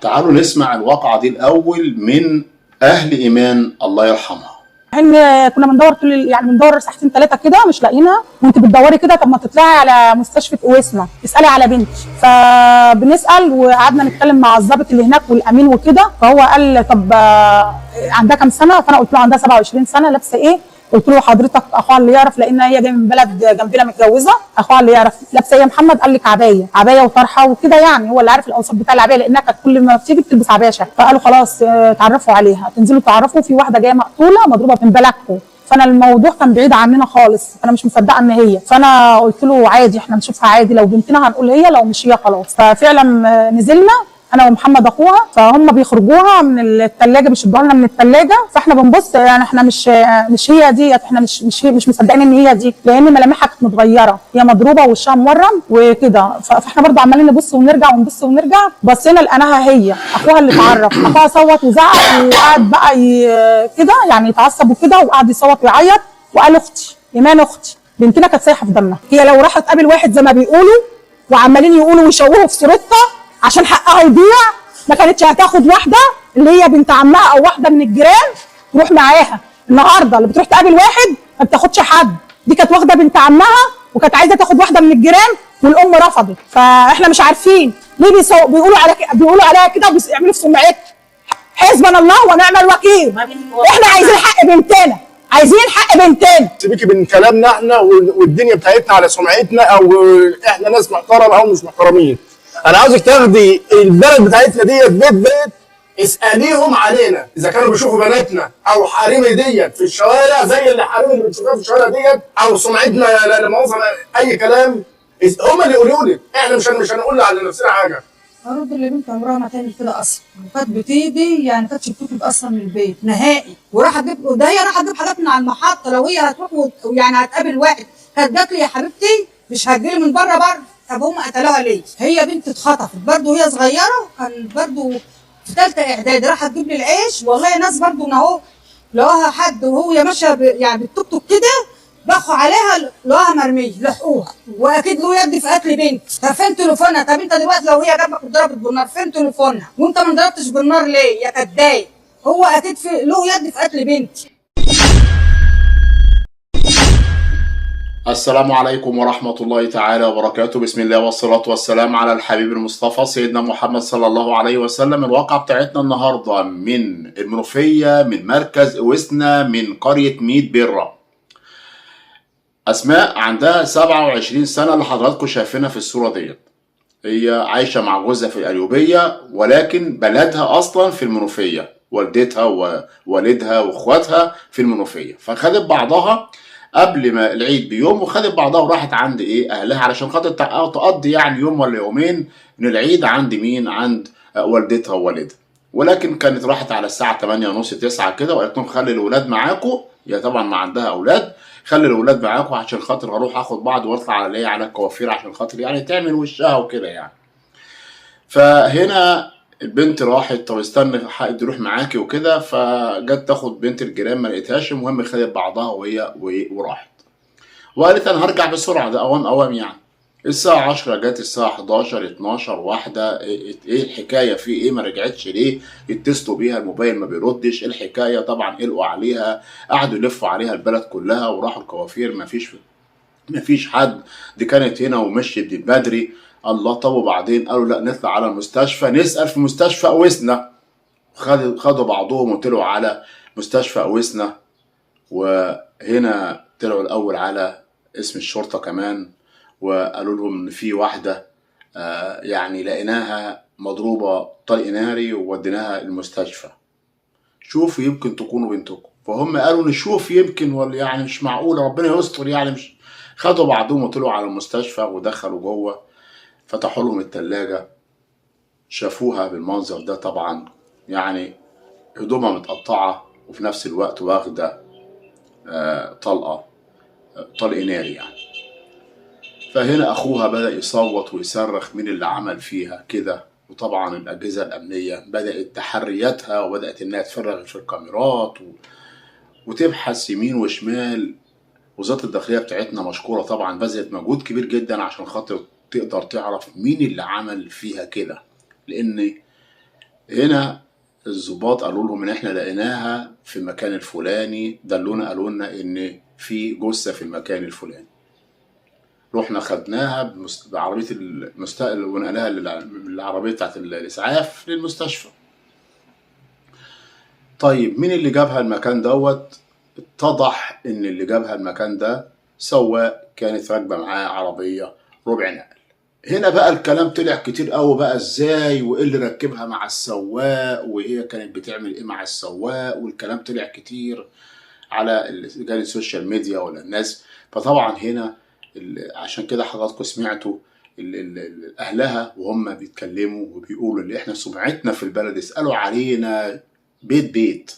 تعالوا نسمع الواقعة دي الأول من أهل إيمان الله يرحمها. ان كنا بندور يعني بندور ساعتين ثلاثه كده مش لاقينا، وانت بتدوري كده طب ما تطلعي على مستشفى اويسنا اسالي على بنتي. فبنسال وقعدنا نتكلم مع الضابط اللي هناك والامين وكده، فهو قال طب عندها كام سنه؟ فانا قلت له عندها 27 سنه. لابسه ايه؟ قلت له حضرتك اخوها اللي يعرف، لان هي جايه من بلد جنبنا متجوزه. اخوها اللي يعرف لابسه ايه يا محمد؟ قال لك عبايه وطرحه وكده، يعني هو اللي عارف الاوصاف بتاع العبايه لانها كانت كل ما بتيجي بتلبس عبايه شكل. فقالوا خلاص تعرفوا عليها، تنزلوا تعرفوا في واحده جايه مقتوله مضروبه من بلدكم. فانا الموضوع كان بعيد عننا خالص، انا مش مصدقه ان هي. فانا قلت له عادي احنا نشوفها عادي، لو بنتنا هنقول هي، لو مش هي خلاص. ففعلا نزلنا انا ومحمد اخوها، فهم بيخرجوها من الثلاجه بيشدوها لنا من الثلاجه، فاحنا بنبص يعني احنا مش هي ديت، احنا مش مصدقين ان هي دي، لان ملامحها كانت متغيره، هي مضروبه ووشها مورم وكده. فاحنا برضو عمالين نبص ونرجع ونبص ونرجع، بصينا لقيناها هي. اخوها اللي اتعرف، اخوها صوت وزعق وقعد بقى كده يعني يتعصب وكده، وقعد يصوت ويعيط وقال اختي ايمان، اختي بنتنا كانت سايحه في دمها. هي لو راحت تقابل واحد زي ما بيقولوا وعمالين يقولوا ويشوهوا في صورتها عشان حقها يضيع، ما كانتش هتاخد واحده اللي هي بنت عمها او واحده من الجيران تروح معاها. النهارده اللي بتروح تقابل واحد ما بتاخدش حد، دي كانت واخده بنت عمها وكانت عايزه تاخد واحده من الجيران والام رفضت. فاحنا مش عارفين ليه بيقولوا عليها كده وبيعملوا في سمعتها. حسبنا الله ونعم الوكيل. احنا عايزين حق بنتنا، عايزين حق بنتنا. سيبيكي من كلامنا احنا والدنيا بتاعتنا على سمعتنا، او احنا ناس محترمه او مش محترمين. انا عاوزك تاخدي البلد بتاعتنا ديت بيت اساليهم علينا اذا كانوا بيشوفوا بناتنا او حريمي ديت في الشوارع زي اللي حريمي اللي بتشوفوها في الشوارع ديت، او سمعتنا لما اوصل اي كلام هم اللي يقولوا لي، احنا مش هنقول على نفسنا حاجه. هرد اللي بنت عمرها ما تعمل كده اصلا، وكانت بتيجي يعني كانتش بتخرج اصلا من البيت نهائي، وراحت تجيب، ده هي راحت تجيب حاجات من على المحطه. لو هي هتروح يعني هتقابل واحد كانت جات لي يا حبيبتي مش هتجيلي من بره. طب هم قتلوها ليه؟ هي بنت اتخطفت برضه وهي صغيره، كان برضه في ثالثه اعدادي، راحت تجيب لي العيش. والله ناس برضه اهو لقوها حد وهي ماشيه يعني بالتوك توك كده، بخوا عليها لقوها مرميه، لحقوها. واكيد له يد في قتل بنت. طب فين تليفونها؟ طب انت دلوقتي لو هي جنبك واتضربت بالنار فين تليفونها؟ وانت ما انضربتش بالنار ليه يا كداب؟ هو اكيد له يد في قتل بنت. السلام عليكم ورحمة الله تعالى وبركاته. بسم الله والصلاة والسلام على الحبيب المصطفى سيدنا محمد صلى الله عليه وسلم. الواقعة بتاعتنا النهاردة من المنوفية، من مركز اويسنا، من قرية ميت برة. أسماء عندها 27 سنة اللي حضراتكم شايفينها في الصورة ديت. هي عايشة مع جوزها في القليوبية، ولكن بلدها أصلا في المنوفية، والدتها ووالدها واخواتها في المنوفية. فخدت بعضها قبل ما العيد بيوم، وخدت بعضها وراحت عند اهلها علشان خاطر تقضي يعني يوم ولا يومين من العيد عند مين؟ عند والدتها ووالدها. ولكن كانت راحت على الساعه 8:30 9 كده، وقالت لهم خلي الاولاد معاكم. هي طبعا ما عندها اولاد، خلي الاولاد معاكم عشان خاطر اروح اخد بعض واطلع على على الكوافير عشان خاطر يعني تعمل وشها وكده يعني. فهنا البنت راحت، طب استنى حد يروح معاكي وكده، فجت تاخد بنت الجيران ما لقيتهاش. المهم خدت بعضها وراحت، وقالت انا هرجع بسرعه، ده اوام يعني. الساعه 10 جت، الساعه 11 12 واحده، ايه الحكايه؟ في ايه؟ ما رجعتش ليه؟ يتصلوا بيها الموبايل ما بيردش. الحكايه طبعا قلقوا عليها، قعدوا يلفوا عليها البلد كلها وراحوا الكوافير، ما فيش حد. دي كانت هنا ومشيت بدري. الله. طب وبعدين قالوا لا نطلع على المستشفى نسأل في مستشفى اويسنا. خدوا بعضهم وطلعوا على مستشفى اويسنا، وهنا طلعوا الاول على اسم الشرطة كمان، وقالوا لهم ان في واحدة يعني لقيناها مضروبة طلق ناري ووديناها المستشفى، شوفوا يمكن تكونوا بنتكم. فهم قالوا نشوف يمكن، ولا يعني مش معقولة، ربنا يستر يعني. مش خدوا بعضهم وطلعوا على المستشفى ودخلوا جوه، فتحوا لهم التلاجة، شافوها بالمنظر ده. طبعا يعني هدومها متقطعة وفي نفس الوقت واخدة طلق ناري يعني. فهنا أخوها بدأ يصوت ويصرخ مين اللي عمل فيها كده. وطبعا الأجهزة الأمنية بدأت تحرياتها، وبدأت إنها تفرغ في الكاميرات وتبحث يمين وشمال. وزارة الداخلية بتاعتنا مشكورة طبعا، بذلت مجهود كبير جدا عشان خاطر تقدر تعرف مين اللي عمل فيها كده، لأن هنا الضباط قالوا لهم ان احنا لقيناها في المكان الفلاني، دلونا قالوا لنا ان في جثه في المكان الفلاني. رحنا خدناها بعربيه المستقبل ونقلها للعربيه بتاعت الاسعاف للمستشفى. طيب مين اللي جابها المكان دوت؟ اتضح ان اللي جابها المكان ده سواق كانت راكبه معاه عربيه ربع نقل. هنا بقى الكلام طلع كتير قوي بقى، ازاي وايه اللي ركبها مع السواق وهي كانت بتعمل ايه مع السواق، والكلام طلع كتير على رجال السوشيال ميديا ولا الناس. فطبعا هنا عشان كده حضراتكم سمعتوا اهلها وهم بيتكلموا وبيقولوا اللي احنا سمعتنا في البلد اسالوا علينا بيت بيت،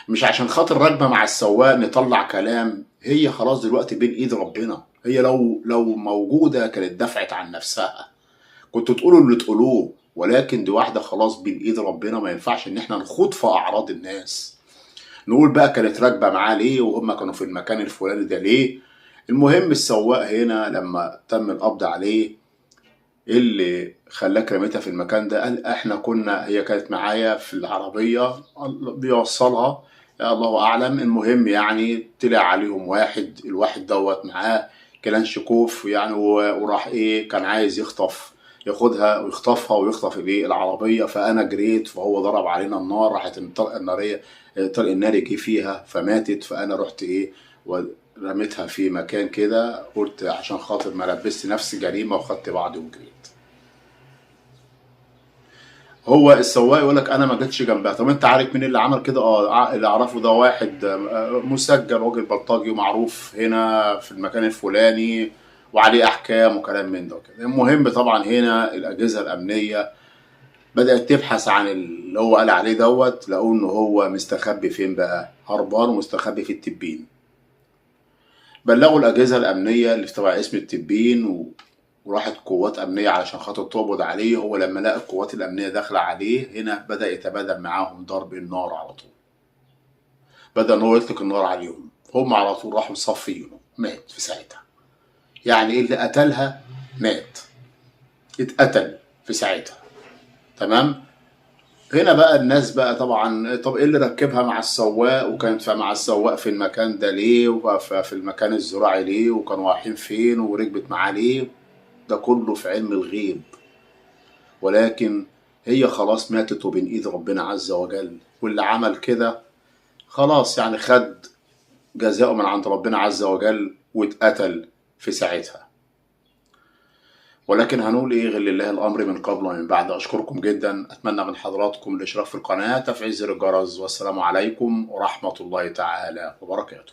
مش عشان خاطر راكبه مع السواق نطلع كلام. هي خلاص دلوقتي بين ايد ربنا، هي لو موجوده كانت دفعت عن نفسها، كنتوا تقولوا اللي تقولوه، ولكن دي واحده خلاص بين ايد ربنا، ما ينفعش ان احنا نخوض في اعراض الناس. نقول بقى كانت راكبه معاه ليه وهم كانوا في المكان الفلاني ده ليه. المهم السواق هنا لما تم القبض عليه، اللي خلاك رميتها في المكان ده؟ قال احنا هي كانت معايا في العربيه بيوصلها، الله اعلم. المهم يعني طلع عليهم واحد، الواحد دوت معاه كلانشكوف يعني، وراح كان عايز ياخدها ويخطفها ويخطف العربيه. فانا جريت، فهو ضرب علينا النار، راحت الطلق الناري جه فيها فماتت. فانا رحت ورميتها في مكان كده، قلت عشان خاطر ما لبست نفسي جريمه، وخدت بعضي وجريت. هو السواق يقول لك انا ما جيتش جنبها. طب انت عارف مين اللي عمل كده؟ اللي اعرفه ده واحد مسجل، راجل بلطجي ومعروف هنا في المكان الفلاني وعليه احكام وكلام من ده وكده. المهم طبعا هنا الاجهزه الامنيه بدات تبحث عن اللي هو قال عليه دوت، لقوا ان هو مستخبي فين بقى؟ هربان ومستخبي في التبين. بلغوا الاجهزه الامنيه اللي تبع اسم التبين، وراحت قوات امنيه علشان خاطر تقبض عليه. هو لما لقى القوات الامنيه داخله عليه هنا بدا يتبادل معاهم ضرب النار على طول، بدا ان هو يطلق النار عليهم، هم على طول راحوا مصفينه، مات في ساعتها. يعني اللي قتلها مات، اتقتل في ساعتها. تمام. هنا بقى الناس بقى طبعا، طب ايه اللي ركبها مع السواق وكانت مع السواق في المكان ده ليه، وفي المكان الزراعي ليه، وكانوا رايحين فين، وركبت معاه ليه؟ ده كله في علم الغيب. ولكن هي خلاص ماتت وبين ايد ربنا عز وجل، واللي عمل كده خلاص يعني خد جزاؤه من عند ربنا عز وجل واتقتل في ساعتها. ولكن هنقول غير لله الامر من قبل ومن بعد. اشكركم جدا، اتمنى من حضراتكم الاشتراك في القناه، تفعيل زر الجرس، والسلام عليكم ورحمه الله تعالى وبركاته.